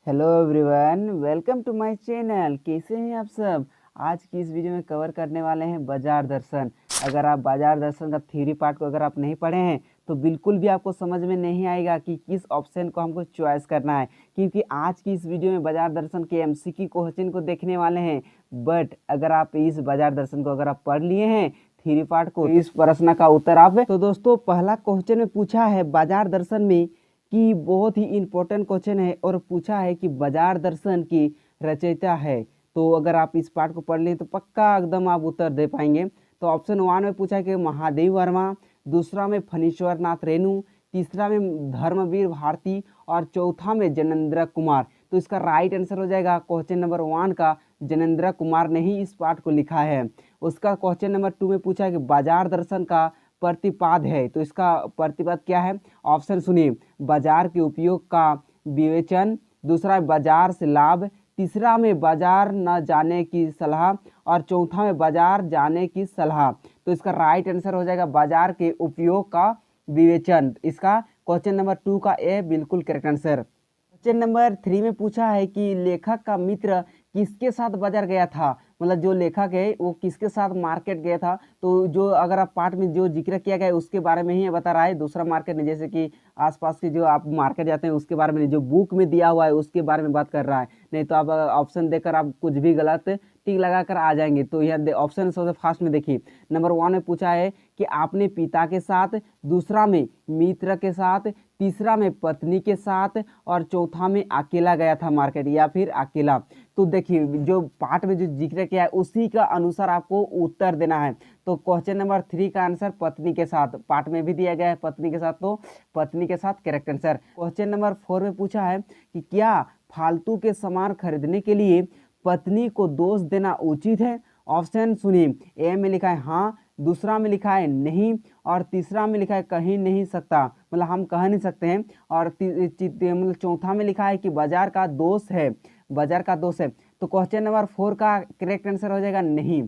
Hello everyone, welcome to my channel. कैसे हैं आप सब। आज की इस वीडियो में कवर करने वाले हैं बाजार दर्शन। अगर आप बाजार दर्शन का थ्योरी पार्ट को अगर आप नहीं पढ़े हैं तो बिल्कुल भी आपको समझ में नहीं आएगा कि किस ऑप्शन को हमको चॉइस करना है, क्योंकि आज की इस वीडियो में बाजार दर्शन के एमसीक्यू क्वेश्चन को देखने वाले हैं। बट अगर आप इस बाजार दर्शन को अगर आप पढ़ लिए हैं थ्योरी पार्ट को, इस प्रश्न का उत्तर आप तो दोस्तों पहला क्वेश्चन में पूछा है बाजार दर्शन में कि बहुत ही इम्पोर्टेंट क्वेश्चन है और पूछा है कि बाजार दर्शन की रचयिता है। तो अगर आप इस पार्ट को पढ़ लें तो पक्का एकदम आप उत्तर दे पाएंगे। तो ऑप्शन 1 में पूछा है कि महादेव वर्मा, दूसरा में फणीश्वर नाथ रेणु, तीसरा में धर्मवीर भारती और चौथा में जनेंद्र कुमार। तो इसका राइट आंसर हो जाएगा क्वेश्चन नंबर 1 का जनेंद्र कुमार ने ही इस पार्ट को लिखा है। उसका क्वेश्चन नंबर 2 में पूछा है कि बाजार दर्शन का प्रतिपाद है। तो इसका प्रतिपाद क्या है, ऑप्शन सुनिए। बाजार के उपयोग का विवेचन, दूसरा बाजार से लाभ, तीसरा में बाजार न जाने की सलाह और चौथा में बाजार जाने की सलाह। तो इसका राइट आंसर हो जाएगा बाजार के उपयोग का विवेचन। इसका क्वेश्चन नंबर 2 का ए बिल्कुल करेक्ट आंसर। क्वेश्चन नंबर 3 में पूछा है कि लेखक का मित्र किसके साथ बाजार गया था, मतलब जो लेखक है वो किसके साथ मार्केट गया था। तो जो अगर आप पार्ट में जो जिक्र किया गया है उसके बारे में ही बता रहा है, दूसरा मार्केट नहीं, जैसे कि आसपास के जो आप मार्केट जाते हैं उसके बारे में नहीं, जो बुक में दिया हुआ है उसके बारे में बात कर रहा है। नहीं तो आप ऑप्शन देकर आप कुछ भी गलत टिक लगाकर आ जाएंगे। तो यह ऑप्शन सबसे फास्ट में देखिए, नंबर 1 में पूछा है कि आपने पिता के साथ, दूसरा में मित्र के साथ, तीसरा में पत्नी के साथ और चौथा में अकेला गया था मार्केट या फिर अकेला। तो देखिए जो पार्ट में जो जिक्र किया है उसी का अनुसार आपको उत्तर देना है। तो क्वेश्चन नंबर 3 का आंसर पत्नी के साथ, पार्ट में भी दिया गया है पत्नी के साथ, तो पत्नी के साथ करेक्ट आंसर। क्वेश्चन नंबर 4 में पूछा है कि क्या फालतू के सामान खरीदने के लिए पत्नी को दोष देना उचित है। ऑप्शन सुनिए, ए में लिखा है हाँ, दूसरा में लिखा है नहीं और तीसरा में लिखा है कहीं नहीं सकता, मतलब हम कह नहीं सकते हैं, और मतलब चौथा में लिखा है कि बाजार का दोष है, बाजार का दोष है। तो क्वेश्चन नंबर 4 का करेक्ट आंसर हो जाएगा नहीं।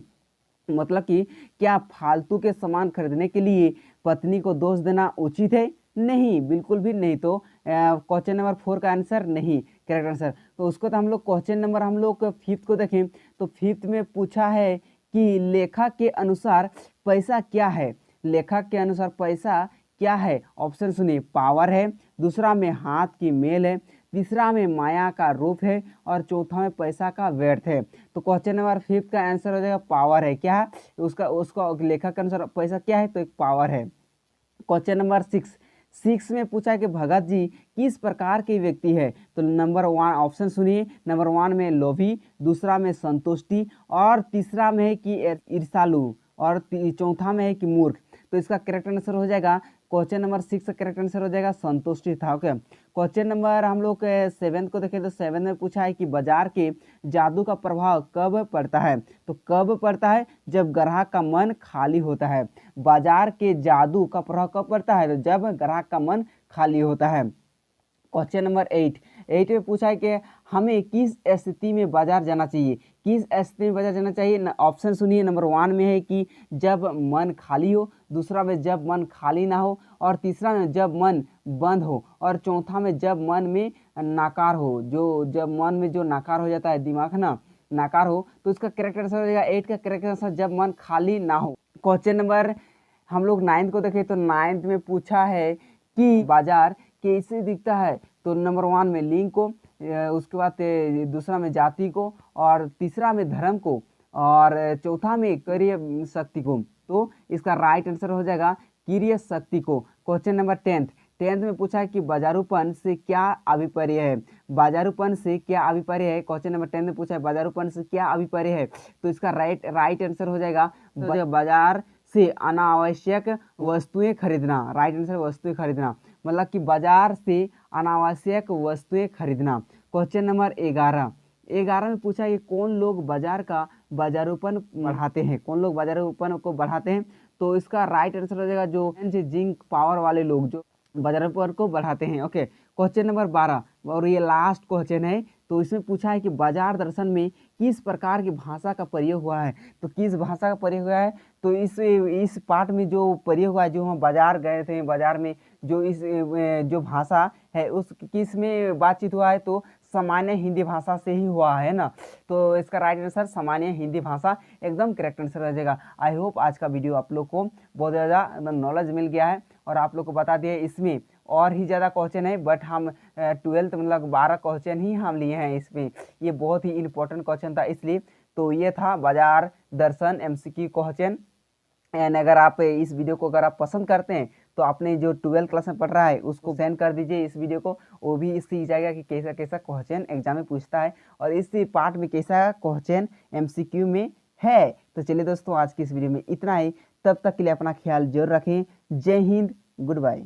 मतलब कि क्या फालतू के सामान खरीदने के लिए पत्नी को दोष देना उचित है, नहीं, बिल्कुल भी नहीं। तो क्वेश्चन नंबर 4 का आंसर नहीं करेक्ट आंसर। तो उसको तो हम लोग क्वेश्चन नंबर हम लोग 5th को देखें तो 5th में पूछा है कि लेखक के अनुसार पैसा क्या है। लेखक के अनुसार पैसा क्या है, ऑप्शन सुनिए, पावर है, दूसरा में हाथ की मेल है, तीसरा में माया का रूप है और चौथा में पैसा का व्यर्थ है। तो क्वेश्चन नंबर 5th का आंसर हो जाएगा पावर है। क्या है उसका लेखक के अनुसार पैसा क्या है, तो एक पावर है। क्वेश्चन नंबर 6 में पूछा है कि भगत जी किस प्रकार के व्यक्ति है। तो नंबर 1 ऑप्शन सुनिए, नंबर 1 में लोभी, दूसरा में संतुष्टि और तीसरा में है कि ईर्ष्यालु और चौथा में है कि मूर्ख। तो इसका करेक्ट आंसर हो जाएगा क्वेश्चन नंबर 6 का करेक्ट आंसर हो जाएगा संतुष्टि था। ओके, क्वेश्चन नंबर हम लोग 7 को देखें तो 7 में पूछा है कि बाजार के जादू का प्रभाव कब पड़ता है। तो कब पड़ता है, जब ग्राहक का मन खाली होता है। बाजार के जादू का प्रभाव कब पड़ता है, तो जब ग्राहक का मन खाली होता है। क्वेश्चन नंबर 8 में पूछा है कि हमें किस स्थिति में बाजार जाना चाहिए। किस स्थिति में बाजार जाना चाहिए, ऑप्शन सुनिए, नंबर 1 में है कि जब मन खाली हो, दूसरा में जब मन खाली ना हो और तीसरा में जब मन बंद हो और चौथा में जब मन में नाकार हो, जो जब मन में जो नाकार हो जाता है दिमाग ना, नाकार हो। तो इसका करेक्ट आंसर हो जाएगा 8 का करेक्ट आंसर जब मन खाली ना हो। क्वेश्चन नंबर हम लोग 9 को देखें तो 9 में पूछा है कि बाजार कैसे दिखता है। तो नंबर 1 में लिंग को, उसके बाद दूसरा में जाति को और तीसरा में धर्म को और चौथा में क्रय शक्ति को। तो इसका राइट आंसर हो जाएगा क्रय शक्ति को। क्वेश्चन नंबर 10th में पूछा है कि बाजारूपन से क्या अभिप्राय है। बाजारूपन से क्या अभिप्राय है, क्वेश्चन नंबर 10 में पूछा है बाजारूपन से क्या अभिप्राय है। तो इसका राइट आंसर हो जाएगा बाजार से अनावश्यक वस्तुएं खरीदना। राइट आंसर वस्तुएं खरीदना, मतलब कि बाजार से अनावश्यक वस्तुएं खरीदना। क्वेश्चन नंबर 11 में पूछा है कि कौन लोग बाजार का बाजारूपन बढ़ाते हैं, कौन लोग बाजारूपन को बढ़ाते हैं। तो इसका राइट आंसर हो जाएगा जो जिंक पावर वाले लोग जो बाजारूपन को बढ़ाते हैं। ओके, क्वेश्चन नंबर 12 और ये लास्ट क्वेश्चन है। तो इसमें पूछा है कि बाजार दर्शन में किस प्रकार की भाषा का प्रयोग हुआ है। तो किस भाषा का प्रयोग हुआ है, तो इस पार्ट में जो प्रयोग हुआ है, जो हम बाजार गए थे, बाजार में जो जो भाषा है उस किस में बातचीत हुआ है, तो सामान्य हिंदी भाषा से ही हुआ है ना। तो इसका राइट आंसर सामान्य हिंदी भाषा एकदम करेक्ट आंसर रह जाएगा। आई होप आज का वीडियो आप लोग को बहुत ज़्यादा नॉलेज मिल गया है और आप लोग को बता दिए इसमें और ही ज़्यादा क्वेश्चन है, बट हम 12th मतलब 12 क्वेश्चन ही हम लिए हैं इसमें। ये बहुत ही इंपॉर्टेंट क्वेश्चन था इसलिए। तो ये था बाजार दर्शन MCQ क्वेश्चन। एंड अगर आप इस वीडियो को अगर आप पसंद करते हैं तो आपने जो 12th क्लास में पढ़ रहा है उसको सेंड कर दीजिए इस वीडियो को, वो भी सीख जाएगा कि कैसा कैसा क्वेश्चन एग्जाम में पूछता है और इस पार्ट में कैसा क्वेश्चन MCQ में है। तो चलिए दोस्तों, आज की इस वीडियो में इतना ही। तब तक के लिए अपना ख्याल जरूर रखें। जय हिंद, गुड बाय।